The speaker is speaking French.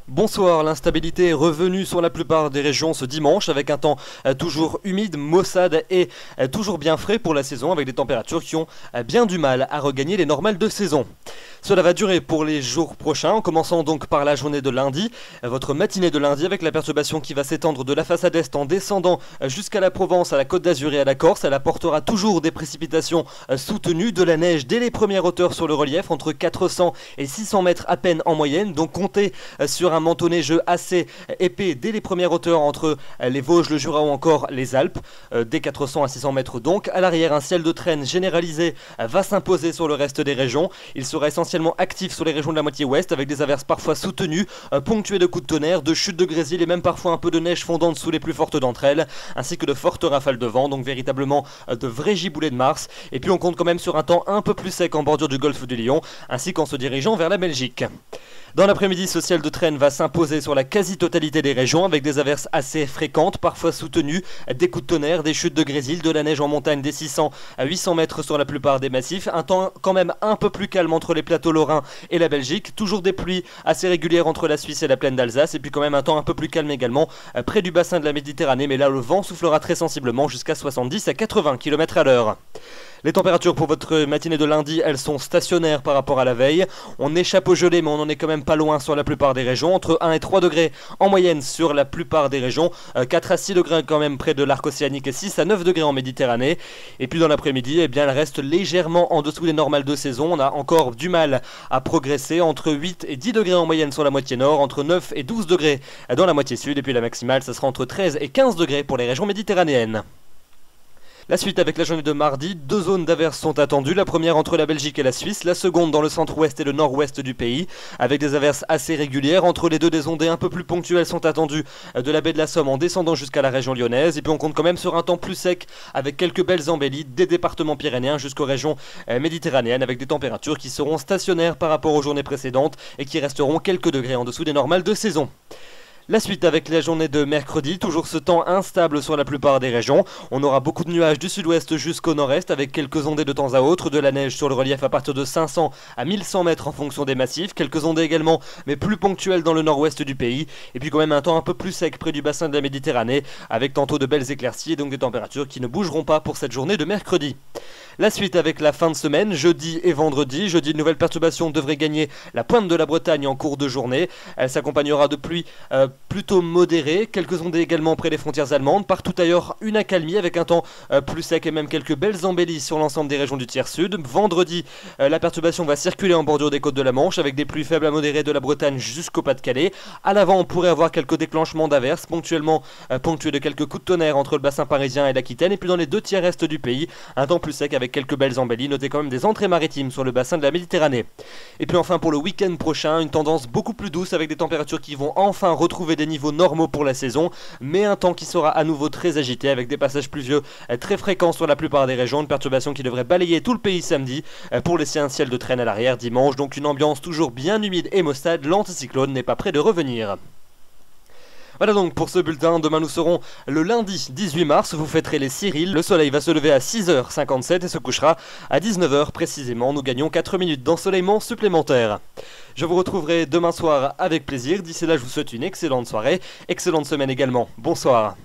Bonsoir, l'instabilité est revenue sur la plupart des régions ce dimanche avec un temps toujours humide, maussade et toujours bien frais pour la saison avec des températures qui ont bien du mal à regagner les normales de saison. Cela va durer pour les jours prochains, en commençant donc par la journée de lundi, votre matinée de lundi avec la perturbation qui va s'étendre de la façade est en descendant jusqu'à la Provence, à la Côte d'Azur et à la Corse. Elle apportera toujours des précipitations soutenues, de la neige dès les premières hauteurs sur le relief, entre 400 et 600 mètres à peine en moyenne, donc comptez sur un manteau neigeux assez épais dès les premières hauteurs entre les Vosges, le Jura ou encore les Alpes, dès 400 à 600 mètres donc. À l'arrière, un ciel de traîne généralisé va s'imposer sur le reste des régions. Il sera essentiellement actif sur les régions de la moitié ouest avec des averses parfois soutenues, ponctuées de coups de tonnerre, de chutes de grésil et même parfois un peu de neige fondante sous les plus fortes d'entre elles, ainsi que de fortes rafales de vent, donc véritablement de vrais giboulées de Mars. Et puis on compte quand même sur un temps un peu plus sec en bordure du golfe du Lion, ainsi qu'en se dirigeant vers la Belgique. Dans l'après-midi, ce ciel de traîne va s'imposer sur la quasi-totalité des régions avec des averses assez fréquentes, parfois soutenues, des coups de tonnerre, des chutes de grésil, de la neige en montagne des 600 à 800 mètres sur la plupart des massifs. Un temps quand même un peu plus calme entre les plateaux lorrains et la Belgique. Toujours des pluies assez régulières entre la Suisse et la plaine d'Alsace. Et puis quand même un temps un peu plus calme également près du bassin de la Méditerranée. Mais là, le vent soufflera très sensiblement jusqu'à 70 à 80 km à l'heure. Les températures pour votre matinée de lundi, elles sont stationnaires par rapport à la veille. On échappe au gelé, mais on n'en est quand même pas loin sur la plupart des régions. Entre 1 et 3 degrés en moyenne sur la plupart des régions. 4 à 6 degrés quand même près de l'arc océanique et 6 à 9 degrés en Méditerranée. Et puis dans l'après-midi, eh bien, elle reste légèrement en dessous des normales de saison. On a encore du mal à progresser. Entre 8 et 10 degrés en moyenne sur la moitié nord. Entre 9 et 12 degrés dans la moitié sud. Et puis la maximale, ça sera entre 13 et 15 degrés pour les régions méditerranéennes. La suite avec la journée de mardi, deux zones d'averses sont attendues, la première entre la Belgique et la Suisse, la seconde dans le centre-ouest et le nord-ouest du pays, avec des averses assez régulières. Entre les deux, des ondées un peu plus ponctuelles sont attendues de la baie de la Somme en descendant jusqu'à la région lyonnaise, et puis on compte quand même sur un temps plus sec avec quelques belles embellies des départements pyrénéens jusqu'aux régions méditerranéennes, avec des températures qui seront stationnaires par rapport aux journées précédentes et qui resteront quelques degrés en dessous des normales de saison. La suite avec la journée de mercredi, toujours ce temps instable sur la plupart des régions. On aura beaucoup de nuages du sud-ouest jusqu'au nord-est avec quelques ondées de temps à autre, de la neige sur le relief à partir de 500 à 1100 mètres en fonction des massifs, quelques ondées également mais plus ponctuelles dans le nord-ouest du pays, et puis quand même un temps un peu plus sec près du bassin de la Méditerranée avec tantôt de belles éclaircies et donc des températures qui ne bougeront pas pour cette journée de mercredi. La suite avec la fin de semaine, jeudi et vendredi. Jeudi, une nouvelle perturbation devrait gagner la pointe de la Bretagne en cours de journée. Elle s'accompagnera de pluies plutôt modérées, quelques ondées également près des frontières allemandes. Partout ailleurs, une accalmie avec un temps plus sec et même quelques belles embellies sur l'ensemble des régions du tiers sud. Vendredi, la perturbation va circuler en bordure des côtes de la Manche avec des pluies faibles à modérées de la Bretagne jusqu'au Pas-de-Calais. À l'avant, on pourrait avoir quelques déclenchements d'averses, ponctuellement ponctués de quelques coups de tonnerre entre le bassin parisien et l'Aquitaine. Et puis dans les deux tiers est du pays, un temps plus sec avec quelques belles embellies, notez quand même des entrées maritimes sur le bassin de la Méditerranée. Et puis enfin pour le week-end prochain, une tendance beaucoup plus douce avec des températures qui vont enfin retrouver des niveaux normaux pour la saison, mais un temps qui sera à nouveau très agité avec des passages pluvieux très fréquents sur la plupart des régions, une perturbation qui devrait balayer tout le pays samedi pour laisser un ciel de traîne à l'arrière dimanche, donc une ambiance toujours bien humide et maussade. L'anticyclone n'est pas près de revenir. Voilà donc pour ce bulletin. Demain nous serons le lundi 18 mars, vous fêterez les Cyrils. Le soleil va se lever à 6h57 et se couchera à 19h précisément. Nous gagnons 4 minutes d'ensoleillement supplémentaire. Je vous retrouverai demain soir avec plaisir. D'ici là je vous souhaite une excellente soirée, excellente semaine également. Bonsoir.